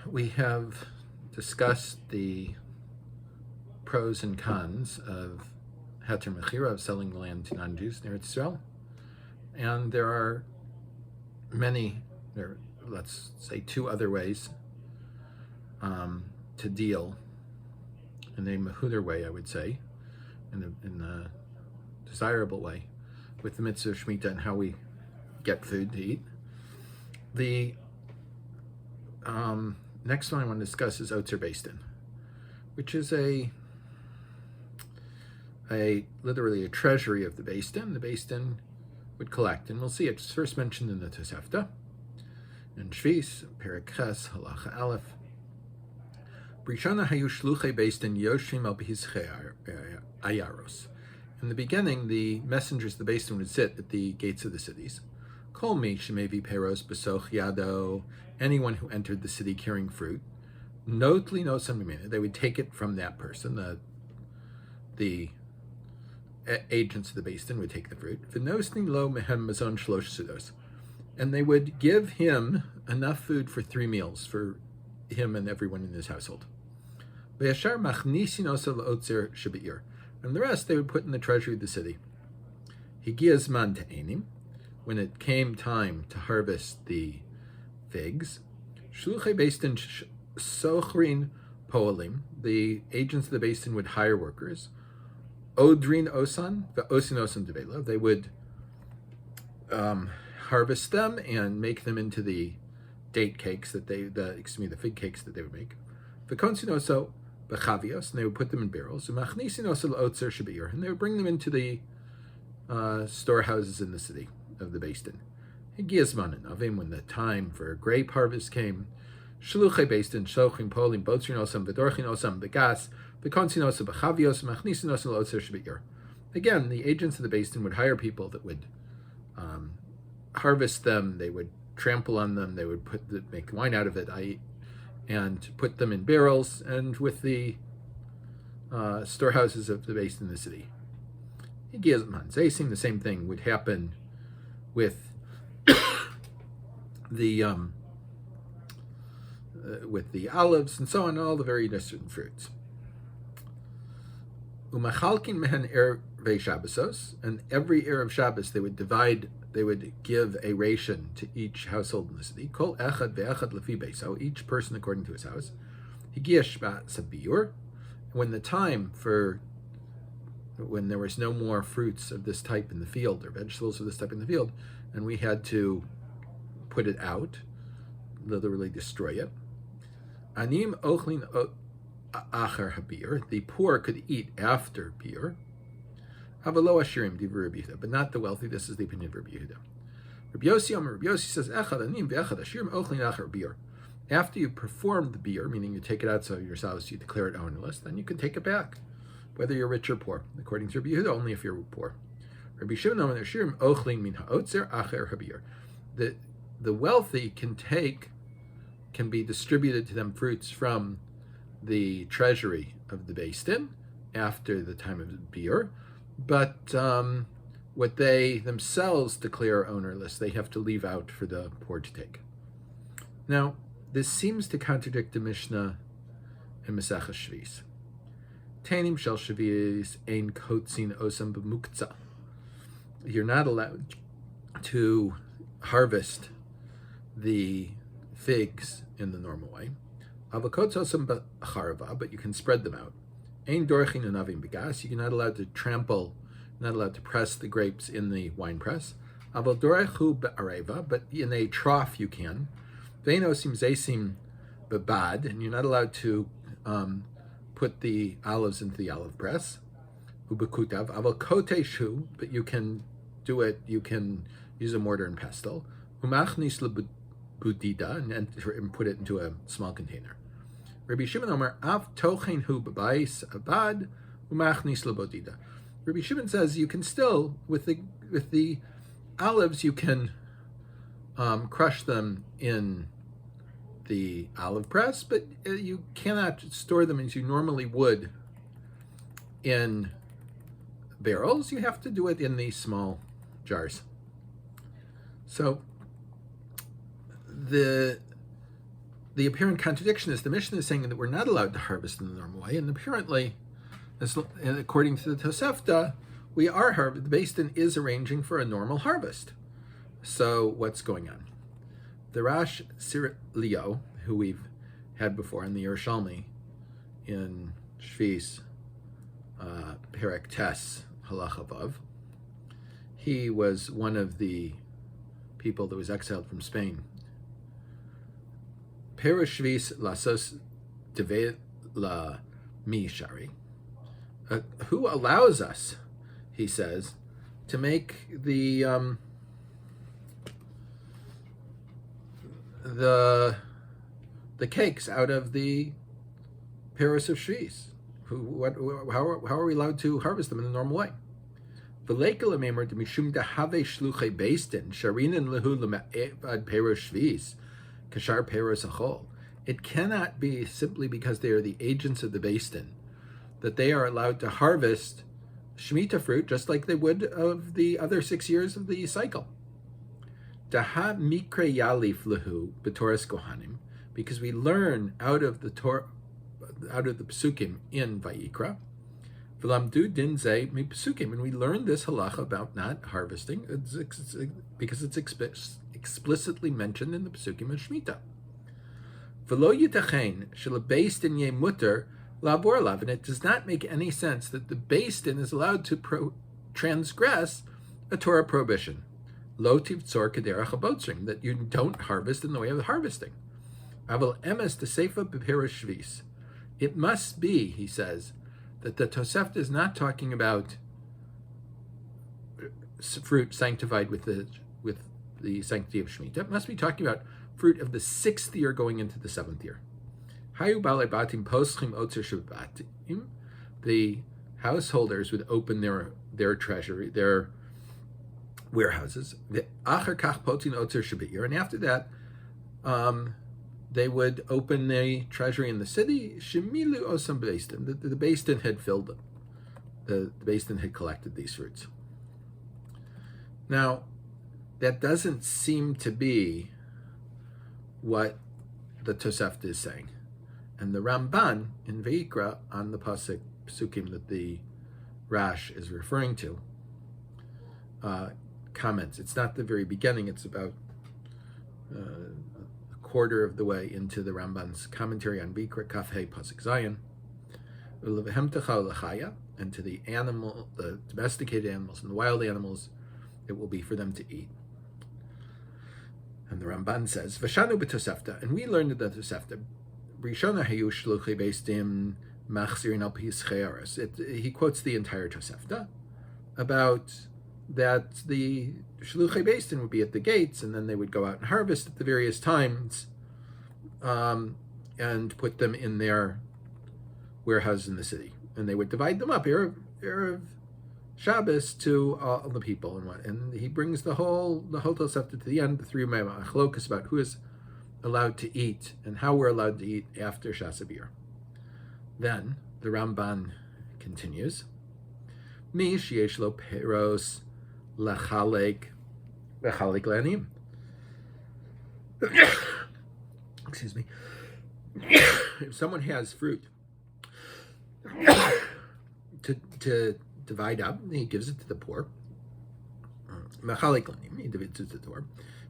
We have discussed the pros and cons of heter mechira, of selling the land to non-Jews near Israel, and there are many, let's say two other ways to deal in a mehuder way, I would say, in a desirable way, with the mitzvah of Shmita and how we get food to eat. The next one I want to discuss is Otzar based in, which is literally a treasury of the based in. The based in would collect, and we'll see it's first mentioned in the Toseftah, in Shvis, Perek Ches, Halacha Aleph. Bראשונה היו שלוחי based in יושבין על פתחי עיירות. In the beginning, the messengers of the based in would sit at the gates of the cities. Kol mi שמביא פירות בשוch yado, anyone who entered the city carrying fruit, נוטלין ממנו, they would take it from that person. The agents of the based in would take the fruit. ונותנים לו מהם מזון 3 סעודות, and they would give him enough food for 3 meals for him and everyone in his household. והשאר מכניסין אותו לאוצר שבעיר, and the rest they would put in the treasury of the city. הגיע זמן תאנים, when it came time to harvest the figs, שלוחי based in שוכרין פועלין, the agents of the based in would hire workers. אותן ואוסין דבלה, they would harvest them and make them into the date cakes that the fig cakes that they would make. וכונסין b'chavios, and they would put them in barrels. ומכניסין לאוצר שבעיר, and they would bring them into the storehouses in the city of the based in. הגיע זמן הנבim, when the time for grape harvest came, שלוחי based in שוכרין פועלין בוצרין אותם ודורכים אותם בגס, וכונסין b'chavios, מכניסין לאוצר שבעיר. Again, the agents of the based in would hire people that would harvest them. They would trample on them. They would make wine out of it, and put them in barrels, and with the storehouses of the based in the city. The same thing would happen with the olives and so on, all the very different fruits. Umachalkin mehen ervei Shabbosos, and every Erev Shabbos they would give a ration to each household in the city. Kol echad ve'echad lefi beiso, each person according to his house. Higia seba'ir, when there was no more fruits of this type in the field, or vegetables of this type in the field, and we had to put it out, literally destroy it. Anim ochlin acher habir, the poor could eat after beer. Avalo ashirim divrei Rabbi Yehuda, but not the wealthy. This is the opinion of Rabbi Yehuda. Rabbi Yossi says, echad anim ve'echad ashirim ochlin acher beer. After you perform the beer, meaning you take it out of yourselves, you declare it ownerless, then you can take it back, whether you're rich or poor. According to Rabbi Yehuda, only if you're poor. Rabbi Shimon omer ashirim ochlin min ha'otzar acher habir. The wealthy can be distributed to them fruits from the treasury of the based in after the time of the beer, but what they themselves declare ownerless, they have to leave out for the poor to take. Now, this seems to contradict the Mishnah in Masechah Shvis. Taanim shel Shavis ein kotzin osam b'muktzah. You're not allowed to harvest the figs in the normal way. Avokot osam b'charava, but you can spread them out. Ein dorchin anavim b'gas, you're not allowed to trample, not allowed to press the grapes in the wine press. Aval dorechu b'areva, but in a trough you can. Vein osim zeisim b'bad, and you're not allowed to put the olives into the olive press. Ubekutav aval koteshu, but you can do it. You can use a mortar and pestle. Umachnis lebudida, and put it into a small container. Rabbi Shimon Omer av tochen hu b'bayis abad umachnis lebudida. Rabbi Shimon says you can still with the olives you can crush them in the olive press, but you cannot store them as you normally would in barrels. You have to do it in these small jars. So the apparent contradiction is the Mishnah is saying that we're not allowed to harvest in the normal way, and apparently, according to the Toseftah, we are the Beis Din is arranging for a normal harvest. So what's going on? The Rash Leo, who we've had before in the Yerushalmi, in Shvis, Perek Tes, Halacha Vav, he was one of the people that was exiled from Spain. Perush Shvis Lasos Deve La Mi Shari. Who allows us, he says, to make the cakes out of the Paris of Shvis? How are we allowed to harvest them in the normal way? It cannot be simply because they are the agents of the Beis Din that they are allowed to harvest Shmita fruit just like they would of the other 6 years of the cycle. Because we learn out of the Torah, out of the Pesukim in Vayikra, and we learn this halacha about not harvesting because it's explicitly mentioned in the Pesukim of Shmita. And it does not make any sense that the Beis Din is allowed to transgress a Torah prohibition. Lo tivtzor kederach habotzrim, that you don't harvest in the way of harvesting. Aval emes teseifa b'pirush shvis. It must be, he says, that the Toseftah is not talking about fruit sanctified with the sanctity of Shmita. It must be talking about fruit of the 6th year going into the 7th year. Hayu balei batim poschim otzar shebatim. The householders would open their treasury, their warehouses. Achar kach potin otzar sheba'ir, and after that, they would open the treasury in the city. Shemilu osam Beis Din. The Beis Din had filled them. The Beis Din had collected these fruits. Now, that doesn't seem to be what the Toseftah is saying. And the Ramban in Vayikra, on the Pasukim that the Rash is referring to, comments. It's not the very beginning, it's about a quarter of the way into the Ramban's commentary on Vayikra, Kafhei Pasuk Zayin. And to the animal, the domesticated animals and the wild animals, it will be for them to eat. And the Ramban says, Vashanu b'Toseftah, and we learned the Toseftah. Berashona hayu shluchi Beis Din machzirin al pis chayaros. He quotes the entire Toseftah about that the Shluchei Beis Din would be at the gates, and then they would go out and harvest at the various times, and put them in their warehouse in the city, and they would divide them up Erev Shabbos to all the people, and he brings the whole Toseftah to the end, the 3 machlokas about who is allowed to eat and how we're allowed to eat after Shasabir. Then the Ramban continues, Mi sheyesh lo peros lachalek lanim. Excuse me. If someone has fruit to divide up, he gives it to the poor. Machalik lanim, he divides it to the poor.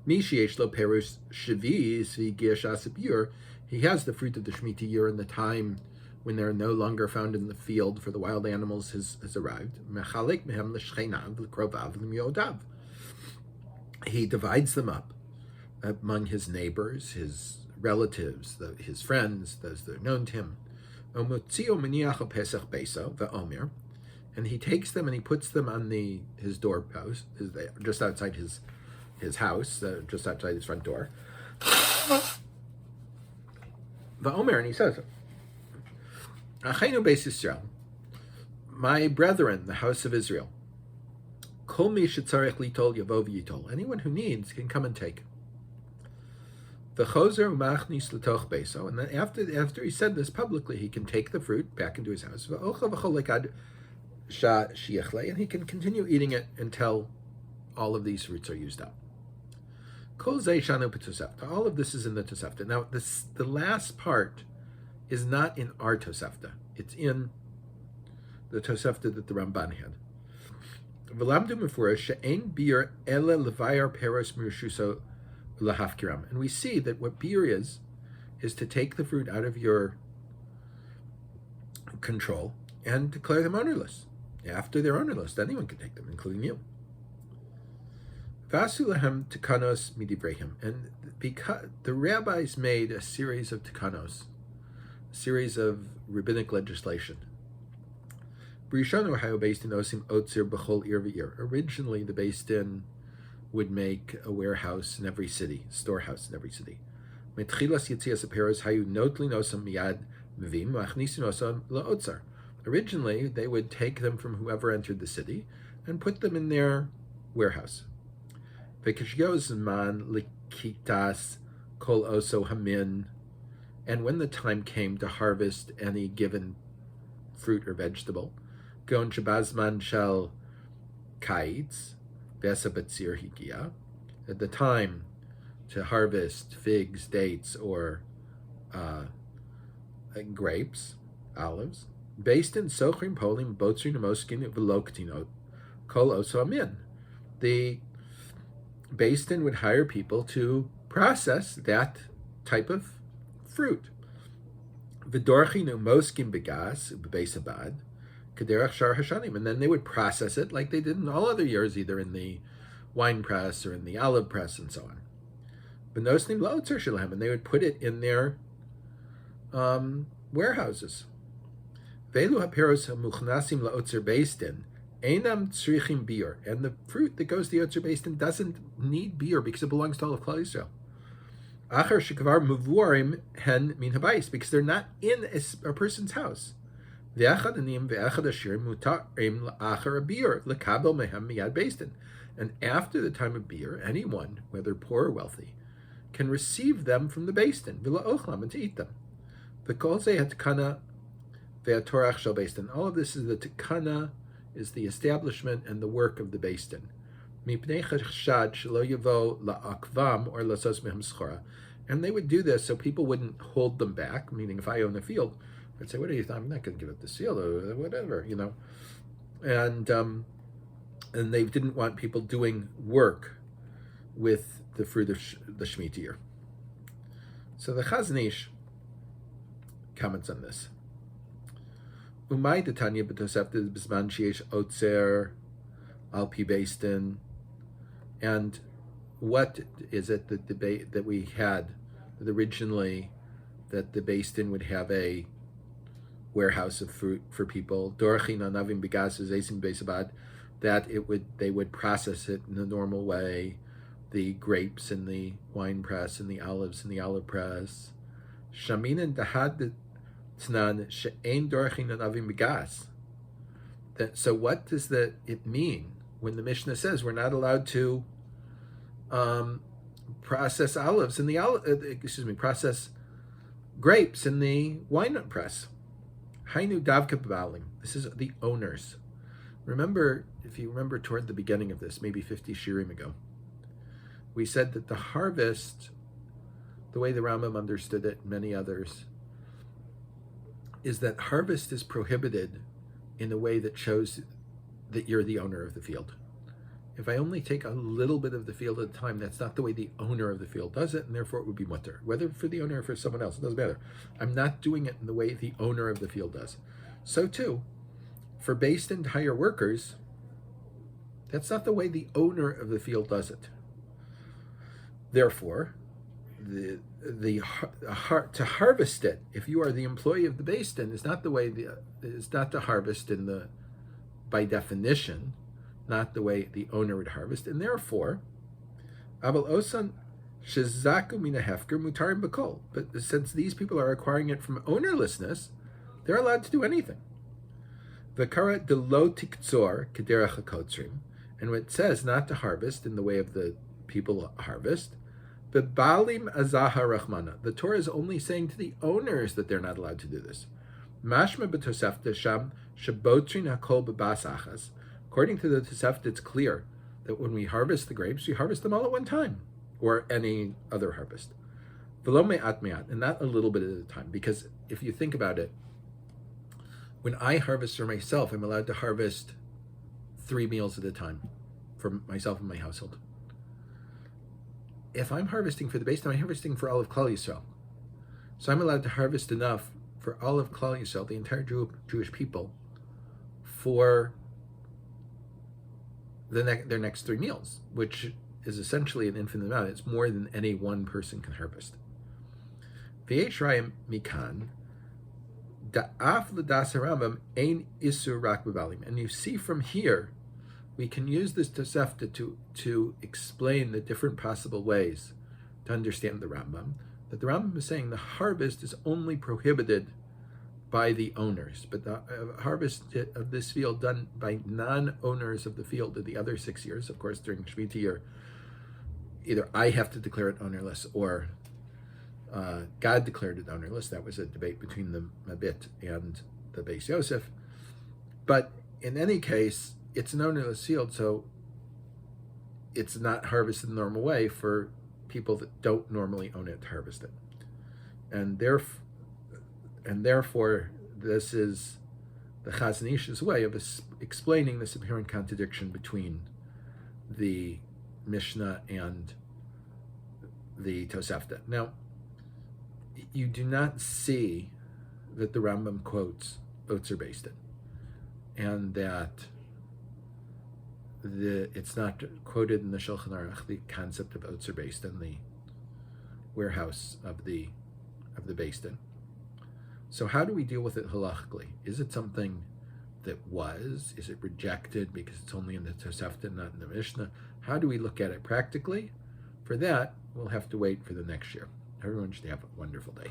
Mi sheyesh lo peros shavis v'higia shasabir. He has the fruit of the Shemitah year, and the time when they're no longer found in the field for the wild animals has arrived. Mechalek mehem l'shcheinav l'krovav l'miodav. He divides them up among his neighbors, his relatives, his friends, those that are known to him. Omotzio miniach pesach beso va'omer, and he takes them and he puts them on his doorpost, just outside his house, just outside his front door. Va'omer, and he says, Achenu Beis Yisrael, my brethren, the house of Israel, Kol mi shetzarech litol yavo v'yitol. Anyone who needs can come and take. V'chozer u'machnis l'toch beso. And then after he said this publicly, he can take the fruit back into his house. V'ocha v'chol lekad sha shiachle, and he can continue eating it until all of these fruits are used up. Kol zeh shanu b'tosefta. All of this is in the Tosefta. Now, the last part is not in our Tosefta. It's in the Tosefta that the Ramban had. V'lamdu mefurash she'ein bir ele levayar peros mirushuso lahafkiram. And we see that what bir is to take the fruit out of your control and declare them ownerless. After they're ownerless, anyone can take them, including you. Vasulahem tekanos midivrehim. And because the rabbis made a series of tekanos, a series of rabbinic legislation. Berashona hayu beis din osim otzar b'chol ir v'ir. Originally, the Beis Din would make a warehouse in every city, storehouse in every city. Metchilas yitzias aperos hayu notlin osam miyad mevim מכניסין osam לאוצר. Originally, they would take them from whoever entered the city and put them in their warehouse. V'kishyo zman likitas kol oso hamin. And when the time came to harvest any given fruit or vegetable, gon shabazman shel kaitz v'esa batzir higia. At the time to harvest figs, dates, or grapes, olives, based in sokrim polim botzrin moskin v'loktinot kol oso amin. The Beis Din would hire people to process that type of fruit. V'dorchinu moskim begas b'beis abad kederach shar hashanim, and then they would process it like they did in all other years, either in the wine press or in the olive press and so on. V'nosnim laoczer shelahem, and they would put it in their warehouses. Ve'elu haperos hamuchnasim laoczer Beis Din einam tzrichim biur, and the fruit that goes to the Otzar Beis Din doesn't need biur because it belongs to all of Klal Yisrael. Achar shekvar muvurim hen min habayis, because they're not in a person's house. Ve'achad anim ve'achad ashir mutarim la'achar biur lekabel mehem miyad Beis Din. And after the time of biur, anyone, whether poor or wealthy, can receive them from the Beis Din v'la'ochlam, and to eat them. V'kol zeh hatkana ve'atorach shel Beis Din. All of this is the tekana, is the establishment and the work of the Beis Din. Mipnei chashad shelo yavo la'akvam or lasos mehem schora. And they would do this so people wouldn't hold them back, meaning if I own a field, I'd say, what do you think? I'm not going to give up the seal or whatever, you know. And they didn't want people doing work with the fruit of the Shmita year. So the Chazon Ish comments on this. Umay detanya b'tosefta b'zman sheyesh otzar al pi Beis Din. And what is it that we had that originally that the Beis Din would have a warehouse of fruit for people, dorchin anavim begas zesim beis abad, that they would process it in the normal way, the grapes in the wine press and the olives in the olive press. Shaminan dahad tnan she'ein dorchin anavim begas. So what does it mean when the Mishnah says we're not allowed to process olives in the process grapes in the wine press? Hainu davka b'balim. This is the owners. Remember, if you remember toward the beginning of this, maybe 50 shiurim ago, we said that the harvest, the way the Rambam understood it, and many others, is that harvest is prohibited in a way that shows that you're the owner of the field. If I only take a little bit of the field at a time, that's not the way the owner of the field does it, and therefore it would be mutter. Whether for the owner or for someone else, it doesn't matter. I'm not doing it in the way the owner of the field does. So too, for Beis Din to hire workers, that's not the way the owner of the field does it. Therefore, to harvest it, if you are the employee of the Beis Din, is not to harvest by definition, not the way the owner would harvest, and therefore, abel osan shezaku mina hefker mutarim b'kol. But since these people are acquiring it from ownerlessness, they're allowed to do anything. V'kara de lo tiktzor kederach hakotzrim, and when it says not to harvest in the way of the people harvest, bebalim azaha rachmana. The Torah is only saying to the owners that they're not allowed to do this. Mashma b'tosefta sham shebotrin hakol b'bas achas. According to the Tosefta, it's clear that when we harvest the grapes, we harvest them all at one time. or any other harvest. V'lo me'at me'at, and not a little bit at a time, because if you think about it, when I harvest for myself, I'm allowed to harvest 3 meals at a time for myself and my household. If I'm harvesting for the Beis, I'm harvesting for all of Klal Yisrael. So I'm allowed to harvest enough for all of Klal Yisrael, the entire Jewish people, for their next 3 meals, which is essentially an infinite amount. It's more than any one person can harvest. V'yesh rayim mikan da'af l'das harambam ein isur rak b'balim. And you see from here, we can use this Tosefta to explain the different possible ways to understand the Rambam. That the Rambam is saying the harvest is only prohibited by the owners, but the harvest of this field done by non-owners of the field of the other 6 years, of course, during Shmita year, either I have to declare it ownerless or God declared it ownerless. That was a debate between the Mabit and the Beis Yosef. But in any case, it's an ownerless field, so it's not harvested the normal way for people that don't normally own it to harvest it. And therefore, this is the Chazon Ish's way of explaining this apparent contradiction between the Mishnah and the Tosefta. Now, you do not see that the Rambam quotes Otzar Beis, and that it's not quoted in the Shulchan Aruch, the concept of Otzar Beis, the warehouse of the Beis. So how do we deal with it halachically? Is it something that was? Is it rejected because it's only in the Tosefta, not in the Mishnah? How do we look at it practically? For that, we'll have to wait for the next year. Everyone should have a wonderful day.